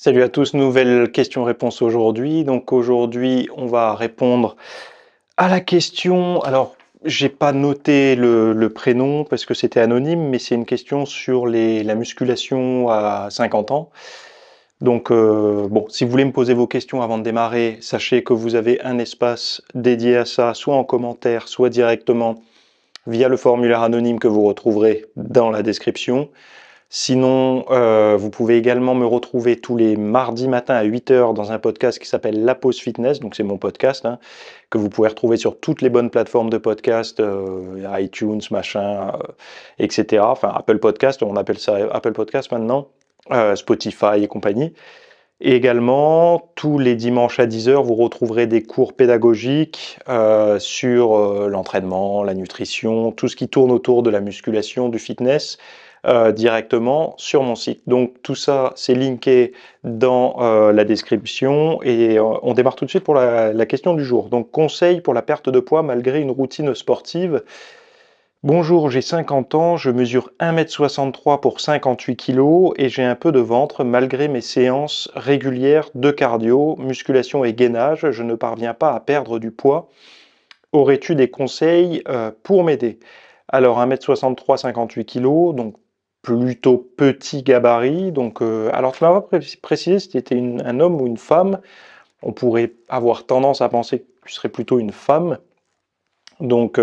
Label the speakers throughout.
Speaker 1: Salut à tous, nouvelle question-réponse aujourd'hui. Donc aujourd'hui, on va répondre à la question. Alors, j'ai pas noté le prénom parce que c'était anonyme, mais c'est une question sur la musculation à 50 ans. Donc bon, si vous voulez me poser vos questions avant de démarrer, sachez que vous avez un espace dédié à ça, soit en commentaire, soit directement via le formulaire anonyme que vous retrouverez dans la description. Sinon, vous pouvez également me retrouver tous les mardis matins à 8 heures dans un podcast qui s'appelle La Pause Fitness, donc c'est mon podcast, hein, que vous pouvez retrouver sur toutes les bonnes plateformes de podcast, iTunes, machin, etc. Enfin, Apple Podcast, on appelle ça Apple Podcast maintenant, Spotify et compagnie. Et également, tous les dimanches à 10 heures, vous retrouverez des cours pédagogiques sur l'entraînement, la nutrition, tout ce qui tourne autour de la musculation, du fitness, directement sur mon site. Donc tout ça, c'est linké dans la description et on démarre tout de suite pour la question du jour. Donc conseil pour la perte de poids malgré une routine sportive. Bonjour, j'ai 50 ans, je mesure 1,63 m pour 58 kg et j'ai un peu de ventre malgré mes séances régulières de cardio, musculation et gainage. Je ne parviens pas à perdre du poids. Aurais-tu des conseils pour m'aider? Alors 1,63 m, 58 kg, donc plutôt petit gabarit. Donc, alors tu m'as pas précisé si tu étais un homme ou une femme. On pourrait avoir tendance à penser que tu serais plutôt une femme. Donc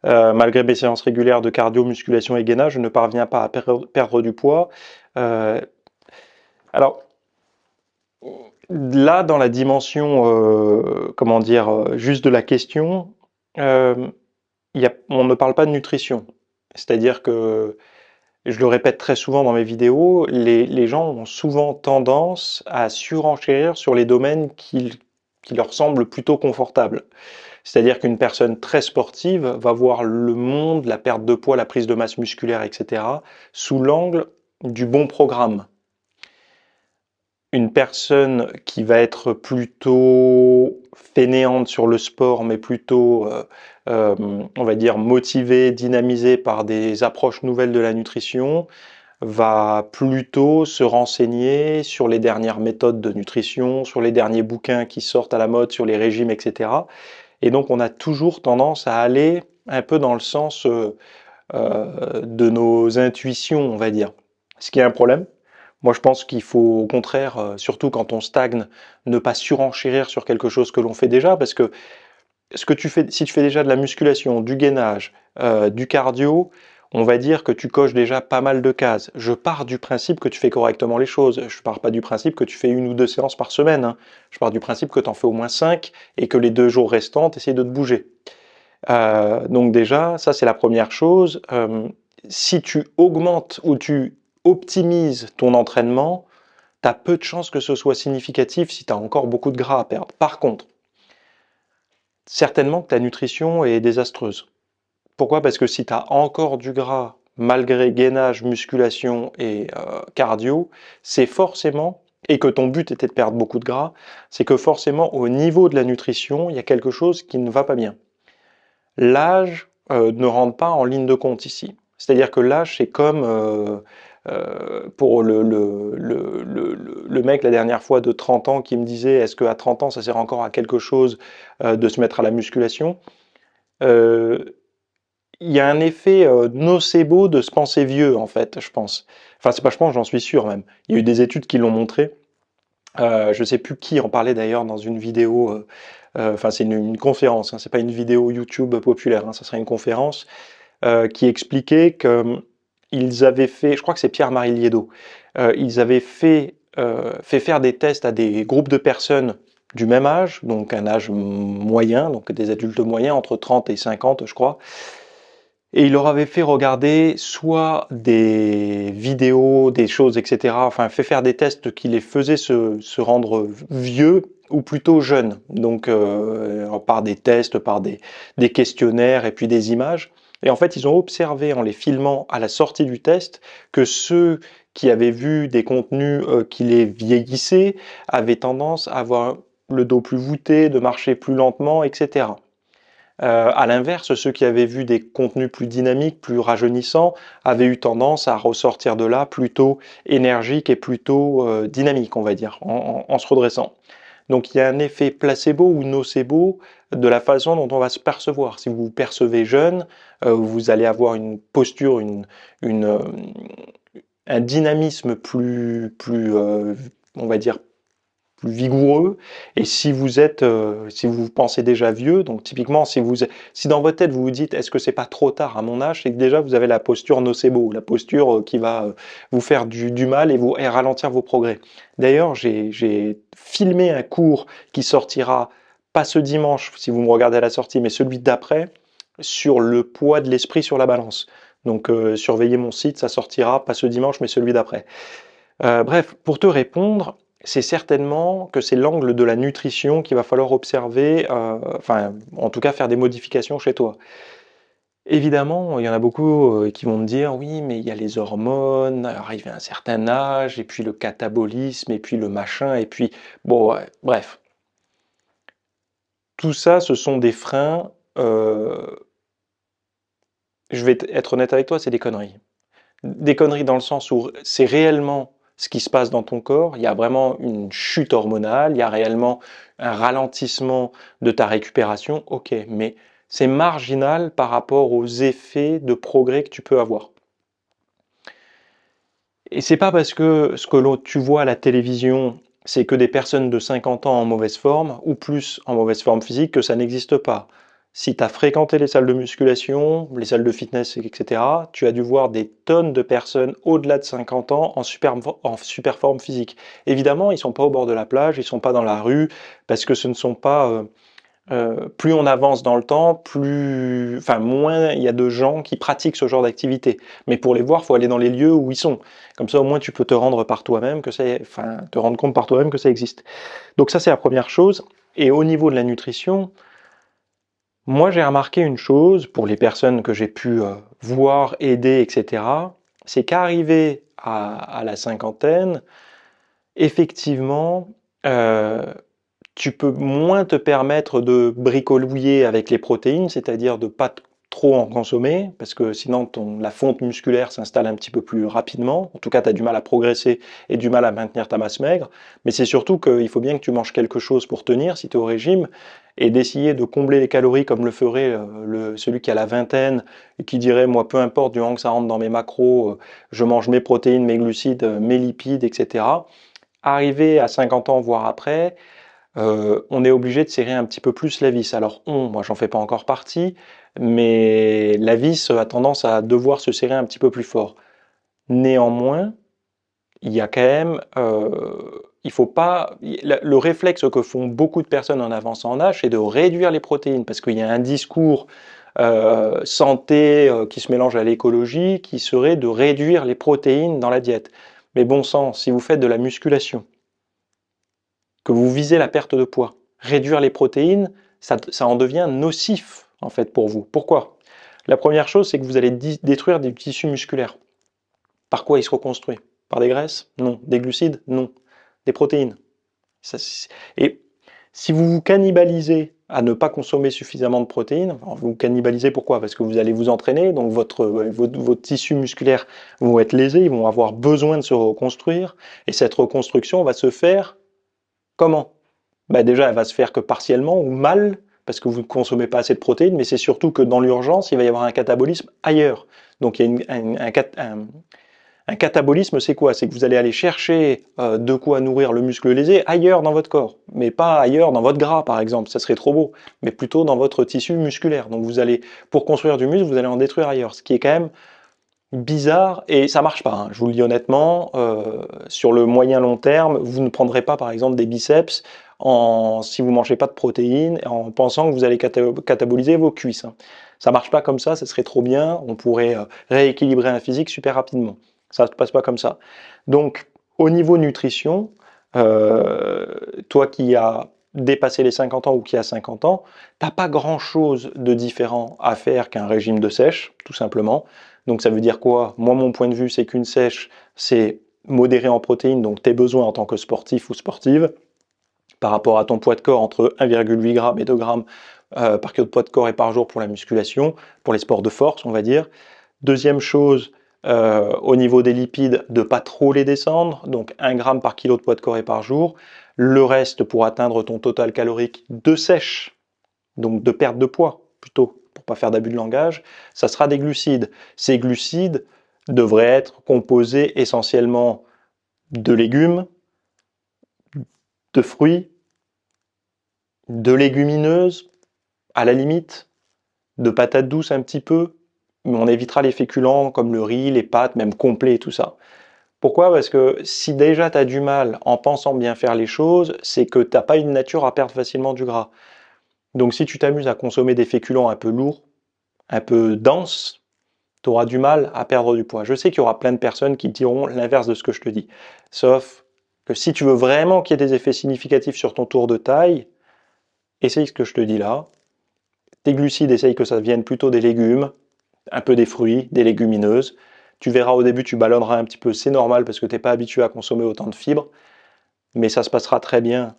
Speaker 1: malgré mes séances régulières de cardio, musculation et gainage, je ne parviens pas à perdre du poids. Euh, alors là, dans la dimension, comment dire, juste de la question, on ne parle pas de nutrition. C'est-à-dire que, je le répète très souvent dans mes vidéos, les gens ont souvent tendance à surenchérir sur les domaines qui leur semblent plutôt confortables. C'est-à-dire qu'une personne très sportive va voir le monde, la perte de poids, la prise de masse musculaire, etc., sous l'angle du bon programme. Une personne qui va être plutôt fainéante sur le sport, mais plutôt, on va dire, motivée, dynamisée par des approches nouvelles de la nutrition, va plutôt se renseigner sur les dernières méthodes de nutrition, sur les derniers bouquins qui sortent à la mode, sur les régimes, etc. Et donc, on a toujours tendance à aller un peu dans le sens de nos intuitions, on va dire. Ce qui est un problème. Moi, je pense qu'il faut, au contraire, surtout quand on stagne, ne pas surenchérir sur quelque chose que l'on fait déjà, parce que ce que tu fais, si tu fais déjà de la musculation, du gainage, du cardio, on va dire que tu coches déjà pas mal de cases. Je pars du principe que tu fais correctement les choses. Je pars pas du principe que tu fais 1 ou 2 séances par semaine, hein. Je pars du principe que tu en fais au moins 5 et que les 2 jours restants, tu essaies de te bouger. Donc déjà, ça c'est la première chose. Si tu augmentes ou tu optimises ton entraînement, tu as peu de chances que ce soit significatif si tu as encore beaucoup de gras à perdre. Par contre, certainement que ta nutrition est désastreuse. Pourquoi? Parce que si tu as encore du gras, malgré gainage, musculation et cardio, c'est forcément, et que ton but était de perdre beaucoup de gras, c'est que forcément au niveau de la nutrition, il y a quelque chose qui ne va pas bien. L'âge ne rentre pas en ligne de compte ici. C'est-à-dire que l'âge, c'est comme pour le mec la dernière fois de 30 ans qui me disait est-ce qu'à 30 ans ça sert encore à quelque chose de se mettre à la musculation. Il y a un effet nocebo de se penser vieux en fait, je pense. Enfin c'est pas je pense, j'en suis sûr même. Il y a eu des études qui l'ont montré. Je sais plus qui en parlait d'ailleurs dans une vidéo. Enfin c'est une conférence, hein, c'est pas une vidéo YouTube populaire, hein, ça serait une conférence qui expliquait qu'ils avaient fait, je crois que c'est Pierre-Marie Liédot, ils avaient fait faire des tests à des groupes de personnes du même âge, donc un âge moyen, donc des adultes moyens entre 30 et 50 je crois, et il leur avait fait regarder soit des vidéos, des choses, etc. Enfin, fait faire des tests qui les faisaient se rendre vieux ou plutôt jeunes. Donc, par des tests, par des questionnaires et puis des images. Et en fait, ils ont observé en les filmant à la sortie du test que ceux qui avaient vu des contenus qui les vieillissaient avaient tendance à avoir le dos plus voûté, de marcher plus lentement, etc. À l'inverse, ceux qui avaient vu des contenus plus dynamiques, plus rajeunissants, avaient eu tendance à ressortir de là plutôt énergiques et plutôt dynamiques, on va dire, en se redressant. Donc il y a un effet placebo ou nocebo de la façon dont on va se percevoir. Si vous vous percevez jeune, vous allez avoir une posture, une, euh, un dynamisme plus on va dire, plus vigoureux. Et si vous êtes, si vous vous pensez déjà vieux, donc typiquement, si dans votre tête vous vous dites, est-ce que c'est pas trop tard à mon âge, c'est que déjà vous avez la posture nocebo, la posture qui va vous faire du mal et ralentir vos progrès. D'ailleurs, j'ai filmé un cours qui sortira pas ce dimanche, si vous me regardez à la sortie, mais celui d'après, sur le poids de l'esprit sur la balance. Donc surveillez mon site, ça sortira pas ce dimanche, mais celui d'après. Bref, pour te répondre, c'est certainement que c'est l'angle de la nutrition qu'il va falloir observer, enfin, en tout cas faire des modifications chez toi. Évidemment, il y en a beaucoup qui vont me dire, oui, mais il y a les hormones, arrivé à un certain âge, et puis le catabolisme, et puis le machin, et puis, bon, ouais, bref. Tout ça, ce sont des freins, je vais être honnête avec toi, c'est des conneries. Des conneries dans le sens où c'est réellement ce qui se passe dans ton corps, il y a vraiment une chute hormonale, il y a réellement un ralentissement de ta récupération, ok, mais c'est marginal par rapport aux effets de progrès que tu peux avoir. Et c'est pas parce que ce que tu vois à la télévision, c'est que des personnes de 50 ans en mauvaise forme, ou plus en mauvaise forme physique, que ça n'existe pas. Si tu as fréquenté les salles de musculation, les salles de fitness, etc., tu as dû voir des tonnes de personnes au-delà de 50 ans en super forme physique. Évidemment, ils ne sont pas au bord de la plage, ils ne sont pas dans la rue, parce que ce ne sont pas plus on avance dans le temps, moins il y a de gens qui pratiquent ce genre d'activité. Mais pour les voir, il faut aller dans les lieux où ils sont. Comme ça, au moins, tu peux te rendre par toi-même te rendre compte par toi-même que ça existe. Donc ça, c'est la première chose. Et au niveau de la nutrition, moi, j'ai remarqué une chose pour les personnes que j'ai pu voir, aider, etc. C'est qu'arrivé à la cinquantaine, effectivement, tu peux moins te permettre de bricolouiller avec les protéines, c'est-à-dire de pas trop en consommer, parce que sinon la fonte musculaire s'installe un petit peu plus rapidement. En tout cas, tu as du mal à progresser et du mal à maintenir ta masse maigre. Mais c'est surtout qu'il faut bien que tu manges quelque chose pour tenir si tu es au régime, et d'essayer de combler les calories comme le ferait celui qui a la vingtaine et qui dirait, moi, peu importe, du moment que ça rentre dans mes macros, je mange mes protéines, mes glucides, mes lipides, etc. Arrivé à 50 ans, voire après, on est obligé de serrer un petit peu plus la vis. Alors moi j'en fais pas encore partie, mais la vis a tendance à devoir se serrer un petit peu plus fort. Néanmoins, il y a quand même, il faut pas, le réflexe que font beaucoup de personnes en avançant en âge, c'est de réduire les protéines, parce qu'il y a un discours santé qui se mélange à l'écologie, qui serait de réduire les protéines dans la diète. Mais bon sang, si vous faites de la musculation, que vous visez la perte de poids, réduire les protéines, ça en devient nocif en fait pour vous. Pourquoi? La première chose, c'est que vous allez détruire des tissus musculaires. Par quoi ils se reconstruisent? Par des graisses? Non. Des glucides? Non. Des protéines. Et si vous vous cannibalisez à ne pas consommer suffisamment de protéines, vous vous cannibalisez pourquoi? Parce que vous allez vous entraîner, donc vos tissus musculaires vont être lésés, ils vont avoir besoin de se reconstruire, et cette reconstruction va se faire comment? Bah déjà, elle va se faire que partiellement ou mal, parce que vous ne consommez pas assez de protéines, mais c'est surtout que dans l'urgence, il va y avoir un catabolisme ailleurs. Donc il y a un catabolisme, c'est quoi? C'est que vous allez aller chercher de quoi nourrir le muscle lésé ailleurs dans votre corps, mais pas ailleurs dans votre gras par exemple, ça serait trop beau, mais plutôt dans votre tissu musculaire. Donc vous allez, pour construire du muscle, vous allez en détruire ailleurs, ce qui est quand même bizarre et ça marche pas, hein. Je vous le dis honnêtement, sur le moyen long terme, vous ne prendrez pas par exemple des biceps si vous mangez pas de protéines en pensant que vous allez cataboliser vos cuisses, hein. Ça marche pas comme ça serait trop bien, on pourrait rééquilibrer un physique super rapidement. Ça ne se passe pas comme ça. Donc au niveau nutrition, euh, toi qui as dépassé les 50 ans ou qui a 50 ans, t'as pas grand chose de différent à faire qu'un régime de sèche, tout simplement. Donc ça veut dire quoi? Moi, mon point de vue, c'est qu'une sèche, c'est modéré en protéines, donc tes besoins en tant que sportif ou sportive, par rapport à ton poids de corps entre 1,8 g et 2 g par kilo de poids de corps et par jour pour la musculation, pour les sports de force, on va dire. Deuxième chose, au niveau des lipides, de pas trop les descendre, donc 1 gramme par kilo de poids de corps et par jour. Le reste, pour atteindre ton total calorique de sèche, donc de perte de poids plutôt, pour pas faire d'abus de langage, ça sera des glucides. Ces glucides devraient être composés essentiellement de légumes, de fruits, de légumineuses, à la limite, de patates douces un petit peu, mais on évitera les féculents comme le riz, les pâtes, même complets et tout ça. Pourquoi? Parce que si déjà tu as du mal en pensant bien faire les choses, c'est que tu n'as pas une nature à perdre facilement du gras. Donc si tu t'amuses à consommer des féculents un peu lourds, un peu denses, tu auras du mal à perdre du poids. Je sais qu'il y aura plein de personnes qui diront l'inverse de ce que je te dis. Sauf que si tu veux vraiment qu'il y ait des effets significatifs sur ton tour de taille, essaye ce que je te dis là. Tes glucides, essaye que ça vienne plutôt des légumes, un peu des fruits, des légumineuses. Tu verras au début, tu ballonneras un petit peu, c'est normal parce que tu n'es pas habitué à consommer autant de fibres, mais ça se passera très bien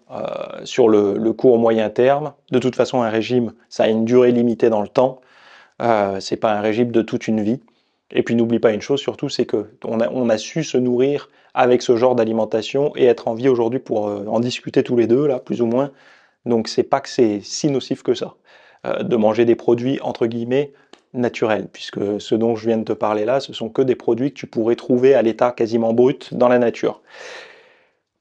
Speaker 1: sur le court moyen terme. De toute façon, un régime, ça a une durée limitée dans le temps. C'est pas un régime de toute une vie. Et puis n'oublie pas une chose surtout, c'est qu'on a su se nourrir avec ce genre d'alimentation et être en vie aujourd'hui pour en discuter tous les deux, là, plus ou moins. Donc c'est pas que c'est si nocif que ça, de manger des produits entre guillemets naturels, puisque ce dont je viens de te parler là, ce sont que des produits que tu pourrais trouver à l'état quasiment brut dans la nature.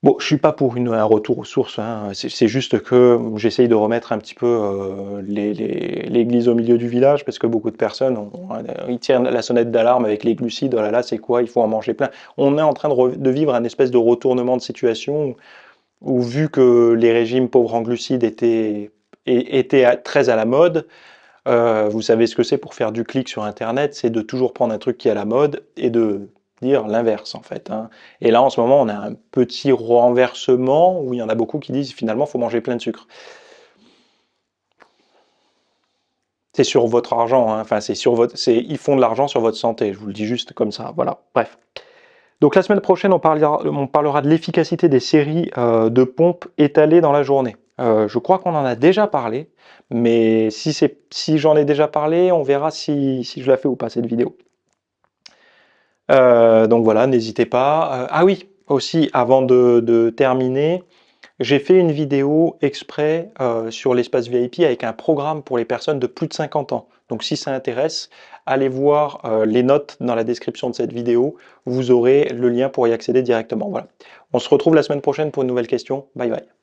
Speaker 1: Bon, je suis pas pour un retour aux sources, hein. C'est juste que j'essaye de remettre un petit peu l'église au milieu du village, parce que beaucoup de personnes, ils tirent la sonnette d'alarme avec les glucides, oh là là, c'est quoi, il faut en manger plein. On est en train de vivre un espèce de retournement de situation où vu que les régimes pauvres en glucides étaient très à la mode, vous savez ce que c'est pour faire du clic sur Internet, c'est de toujours prendre un truc qui est à la mode et de dire l'inverse en fait, hein. Et là en ce moment on a un petit renversement où il y en a beaucoup qui disent finalement il faut manger plein de sucre. C'est sur votre argent, hein. Enfin ils font de l'argent sur votre santé, je vous le dis juste comme ça, voilà, bref. Donc la semaine prochaine on parlera de l'efficacité des séries de pompes étalées dans la journée. Je crois qu'on en a déjà parlé, mais si j'en ai déjà parlé, on verra si je la fais ou pas cette vidéo. Donc voilà, n'hésitez pas. Ah oui, aussi, avant de terminer, j'ai fait une vidéo exprès sur l'espace VIP avec un programme pour les personnes de plus de 50 ans. Donc si ça intéresse, allez voir les notes dans la description de cette vidéo. Vous aurez le lien pour y accéder directement. Voilà. On se retrouve la semaine prochaine pour une nouvelle question. Bye bye.